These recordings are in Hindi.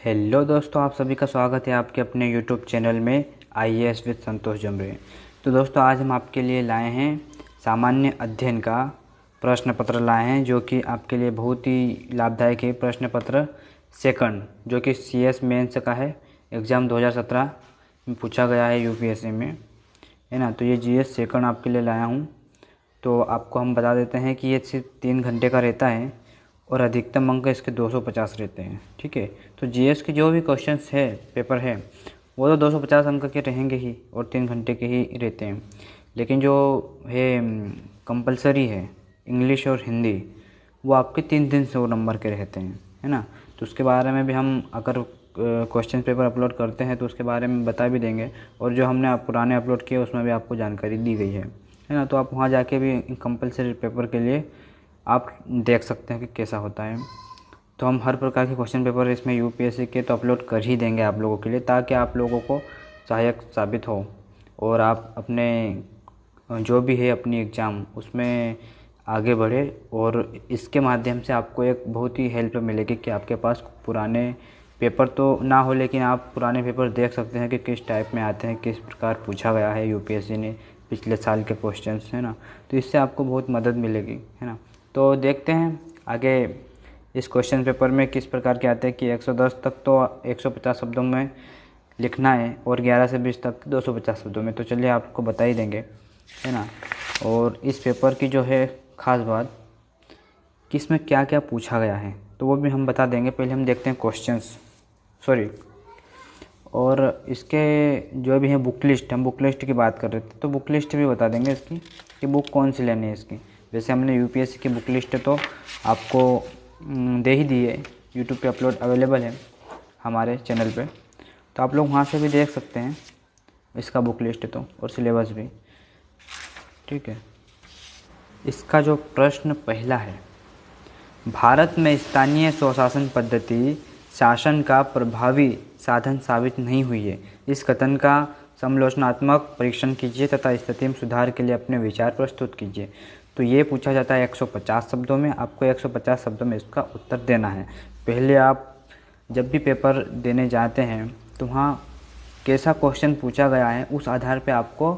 हेलो दोस्तों, आप सभी का स्वागत है आपके अपने यूट्यूब चैनल में आईएएस विद संतोष जमरे। तो दोस्तों, आज हम आपके लिए लाए हैं सामान्य अध्ययन का प्रश्न पत्र लाए हैं, जो कि आपके लिए बहुत ही लाभदायक है। प्रश्न पत्र सेकंड, जो कि सीएस मेंस का है, एग्ज़ाम 2017 में पूछा गया है यूपीएससी में, है ना। तो ये जीएस सेकंड आपके लिए लाया हूँ। तो आपको हम बता देते हैं कि ये सिर्फ 3 घंटे का रहता है और अधिकतम अंक इसके 250 रहते हैं, ठीक है। तो जीएस के जो भी क्वेश्चंस है, पेपर है, वो तो 250 अंक के रहेंगे ही और 3 घंटे के ही रहते हैं। लेकिन जो है कंपलसरी है, इंग्लिश और हिंदी, वो आपके 3-300 नंबर के रहते हैं, है ना। तो उसके बारे में भी हम अगर क्वेश्चन पेपर अपलोड करते हैं तो उसके बारे में बता भी देंगे, और जो हमने पुराने अपलोड किए उसमें भी आपको जानकारी दी गई है ना। तो आप वहाँ जाके भी कंपलसरी पेपर के लिए आप देख सकते हैं कि कैसा होता है। तो हम हर प्रकार के क्वेश्चन पेपर इसमें यूपीएससी के तो अपलोड कर ही देंगे आप लोगों के लिए, ताकि आप लोगों को सहायक साबित हो और आप अपने जो भी है अपनी एग्ज़ाम उसमें आगे बढ़े। और इसके माध्यम से आपको एक बहुत ही हेल्प मिलेगी कि आपके पास पुराने पेपर तो ना हो, लेकिन आप पुराने पेपर देख सकते हैं कि किस टाइप में आते हैं, किस प्रकार पूछा गया है यूपीएससी ने पिछले साल के क्वेश्चंस, है ना। तो इससे आपको बहुत मदद मिलेगी, है ना। तो देखते हैं आगे इस क्वेश्चन पेपर में किस प्रकार के आते हैं कि 110 तक तो 150 शब्दों में लिखना है और 11 से 20 तक 250 शब्दों में। तो चलिए आपको बता ही देंगे, है ना। और इस पेपर की जो है ख़ास बात कि इसमें क्या क्या पूछा गया है, तो वो भी हम बता देंगे। पहले हम देखते हैं क्वेश्चंस, और इसके जो भी है बुक लिस्ट, हम बुक लिस्ट की बात कर रहे थे, तो बुक लिस्ट भी बता देंगे इसकी कि बुक कौन सी लेनी है इसकी। वैसे हमने यूपीएससी की बुक लिस्ट तो आपको दे ही दी है, यूट्यूब पे अपलोड अवेलेबल है हमारे चैनल पे, तो आप लोग वहाँ से भी देख सकते हैं इसका बुक लिस्ट तो, और सिलेबस भी, ठीक है। इसका जो प्रश्न पहला है, भारत में स्थानीय स्वशासन पद्धति शासन का प्रभावी साधन साबित नहीं हुई है। इस कथन का समालोचनात्मक परीक्षण कीजिए तथा स्थिति में सुधार के लिए अपने विचार प्रस्तुत कीजिए। तो ये पूछा जाता है 150 शब्दों में। आपको 150 शब्दों में इसका उत्तर देना है। पहले आप जब भी पेपर देने जाते हैं तो वहाँ कैसा क्वेश्चन पूछा गया है उस आधार पे आपको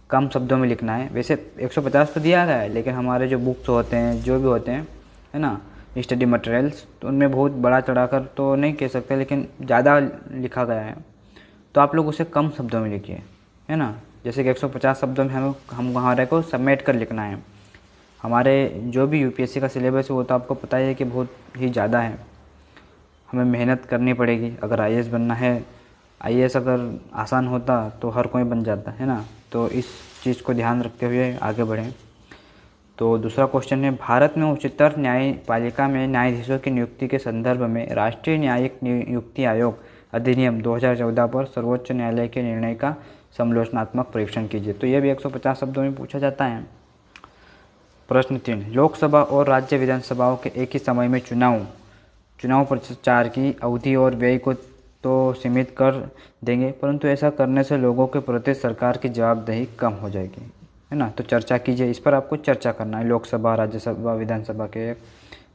कम शब्दों में लिखना है। वैसे 150 तो दिया गया है, लेकिन हमारे जो बुक्स होते हैं, जो भी होते हैं, है ना, स्टडी मटेरियल्स, तो उनमें बहुत बड़ा चढ़ाकर तो नहीं कह सकते, लेकिन ज़्यादा लिखा गया है, तो आप लोग उसे कम शब्दों में लिखिए, है ना। जैसे कि 150 शब्दों में हम हमारे को समेट कर लिखना है। हमारे जो भी यूपीएससी का सिलेबस है वो तो आपको पता ही है कि बहुत ही ज़्यादा है, हमें मेहनत करनी पड़ेगी। अगर आईएएस बनना है, आईएएस अगर आसान होता तो हर कोई बन जाता, है ना। तो इस चीज़ को ध्यान रखते हुए आगे बढ़ें। तो दूसरा क्वेश्चन है, भारत में उच्चतर न्यायपालिका में न्यायाधीशों की नियुक्ति के संदर्भ में राष्ट्रीय न्यायिक नियुक्ति आयोग अधिनियम 2014 पर सर्वोच्च न्यायालय के निर्णय का समालोचनात्मक परीक्षण कीजिए। तो यह भी 150 शब्दों में पूछा जाता है। प्रश्न 3, लोकसभा और राज्य विधानसभाओं के एक ही समय में चुनाव प्रचार की अवधि और व्यय को तो सीमित कर देंगे, परंतु ऐसा करने से लोगों के प्रति सरकार की जवाबदेही कम हो जाएगी, है ना। तो चर्चा कीजिए, इस पर आपको चर्चा करना है, लोकसभा, राज्यसभा, विधानसभा के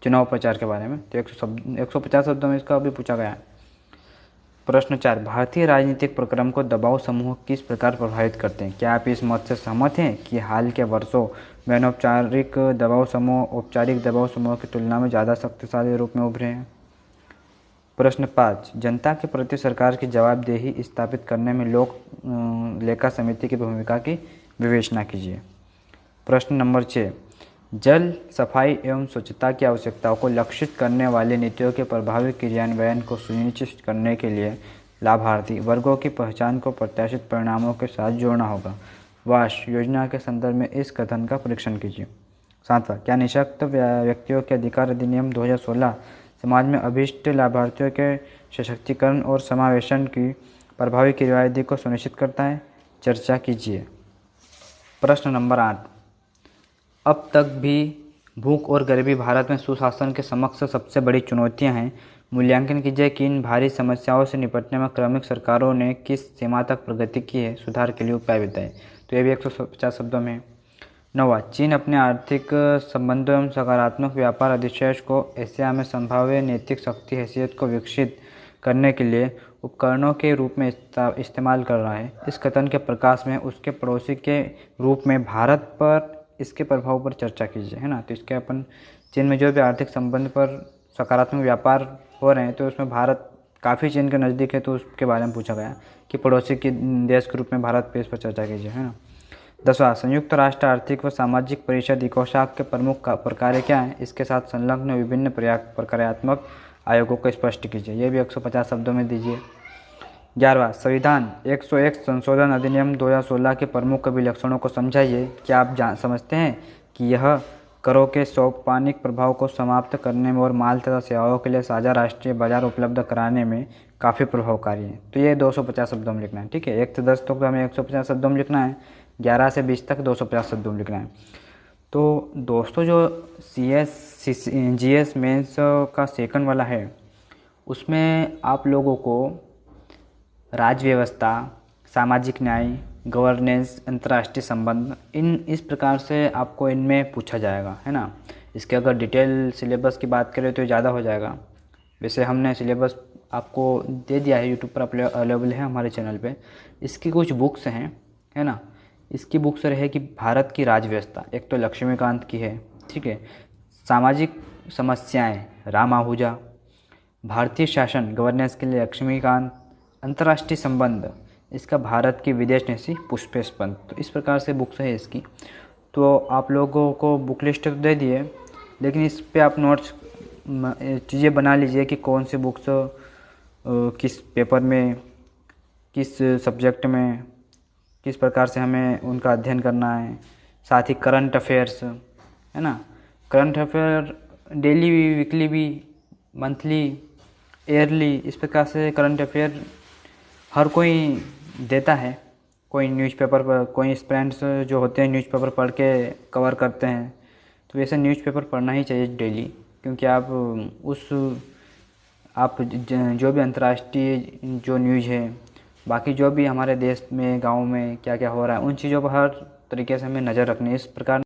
चुनाव प्रचार के बारे में। तो 150 शब्दों में इसका भी पूछा गया है। प्रश्न 4, भारतीय राजनीतिक प्रक्रम को दबाव समूह किस प्रकार प्रभावित करते हैं? क्या आप इस मत से सहमत हैं कि हाल के वर्षों में अनौपचारिक दबाव समूह औपचारिक दबाव समूह की तुलना में ज़्यादा शक्तिशाली रूप में उभरे हैं? प्रश्न 5, जनता के प्रति सरकार की जवाबदेही स्थापित करने में लोक लेखा समिति की भूमिका की विवेचना कीजिए। प्रश्न नंबर 6, जल, सफाई एवं स्वच्छता की आवश्यकताओं को लक्षित करने वाली नीतियों के प्रभावी क्रियान्वयन को सुनिश्चित करने के लिए लाभार्थी वर्गों की पहचान को प्रत्याशित परिणामों के साथ जोड़ना होगा। वाश योजना के संदर्भ में इस कथन का परीक्षण कीजिए। 7वां, क्या निःशक्त व्यक्तियों के अधिकार अधिनियम 2016 समाज में अभीष्ट लाभार्थियों के सशक्तिकरण और समावेशन की प्रभावी क्रियाविधि को सुनिश्चित करता है? चर्चा कीजिए। प्रश्न नंबर 8, अब तक भी भूख और गरीबी भारत में सुशासन के समक्ष सबसे बड़ी चुनौतियां हैं। मूल्यांकन कीजिए कि इन भारी समस्याओं से निपटने में क्रमिक सरकारों ने किस सीमा तक प्रगति की है। सुधार के लिए उपाय बताएं। तो ये भी 150 शब्दों में। 9वां, चीन अपने आर्थिक संबंधों एवं सकारात्मक व्यापार अधिशेष को एशिया में संभाव्य नैतिक शक्ति हैसियत को विकसित करने के लिए उपकरणों के रूप में इस्तेमाल कर रहा है। इस कथन के प्रकाश में उसके पड़ोसी के रूप में भारत पर इसके प्रभाव पर चर्चा कीजिए, है ना। तो इसके अपन चीन में जो भी आर्थिक संबंध पर सकारात्मक व्यापार हो रहे हैं तो उसमें भारत काफ़ी चीन के नज़दीक है, तो उसके बारे में पूछा गया कि पड़ोसी के देश के रूप में भारत पे इस पर चर्चा कीजिए, है ना। 10वां, संयुक्त राष्ट्र आर्थिक व सामाजिक परिषद इकोसॉक के प्रमुख प्रकार्य क्या हैं, इसके साथ संलग्न विभिन्न प्रक्रियात्मक आयोगों को स्पष्ट कीजिए। ये भी 150 शब्दों में दीजिए। 11वां, संविधान 101 संशोधन अधिनियम 2016 के प्रमुख अभिलक्षणों को समझाइए। क्या आप समझते हैं कि यह करों के सोपानिक प्रभाव को समाप्त करने में और माल तथा सेवाओं के लिए साझा राष्ट्रीय बाजार उपलब्ध कराने में काफ़ी प्रभावकारी है। तो ये 250 शब्दों में लिखना है, ठीक है। 1 से 10 तक तो हमें 150 शब्दों में लिखना है, 11 से 20 तक 250 शब्दों में लिखना है। तो दोस्तों जो GS मेंस का सेकंड वाला है उसमें आप लोगों को राज्य व्यवस्था, सामाजिक न्याय, गवर्नेंस, अंतर्राष्ट्रीय संबंध, इस प्रकार से आपको इनमें पूछा जाएगा, है ना। इसके अगर डिटेल सिलेबस की बात करें तो ज़्यादा हो जाएगा। वैसे हमने सिलेबस आपको दे दिया है, यूट्यूब पर अवेलेबल है हमारे चैनल पे। इसकी कुछ बुक्स हैं, है ना। इसकी बुक्स रहेगी भारत की राज्य व्यवस्था, एक तो लक्ष्मीकांत की है, ठीक है। सामाजिक समस्याएं राम आहूजा, भारतीय शासन गवर्नेंस के लिए लक्ष्मीकांत, अंतर्राष्ट्रीय संबंध इसका भारत की विदेश नीति पुष्पेश पंत। तो इस प्रकार से बुक्स है इसकी। तो आप लोगों को बुक लिस्ट तो दे दिए, लेकिन इस पे आप नोट्स चीज़ें बना लीजिए कि कौन सी बुक्स किस पेपर में, किस सब्जेक्ट में, किस प्रकार से हमें उनका अध्ययन करना है। साथ ही करंट अफेयर्स, है ना। करंट अफेयर डेली भी, वीकली भी, मंथली, ईयरली, इस प्रकार से करंट अफेयर हर कोई देता है। कोई न्यूज़पेपर पर, कोई फ्रेंड्स जो होते हैं न्यूज़पेपर पढ़ के कवर करते हैं। तो वैसे न्यूज़पेपर पढ़ना ही चाहिए डेली, क्योंकि आप जो भी अंतर्राष्ट्रीय जो न्यूज़ है, बाकी जो भी हमारे देश में, गांव में क्या क्या हो रहा है, उन चीज़ों पर हर तरीके से हमें नज़र रखनी है। इस प्रकार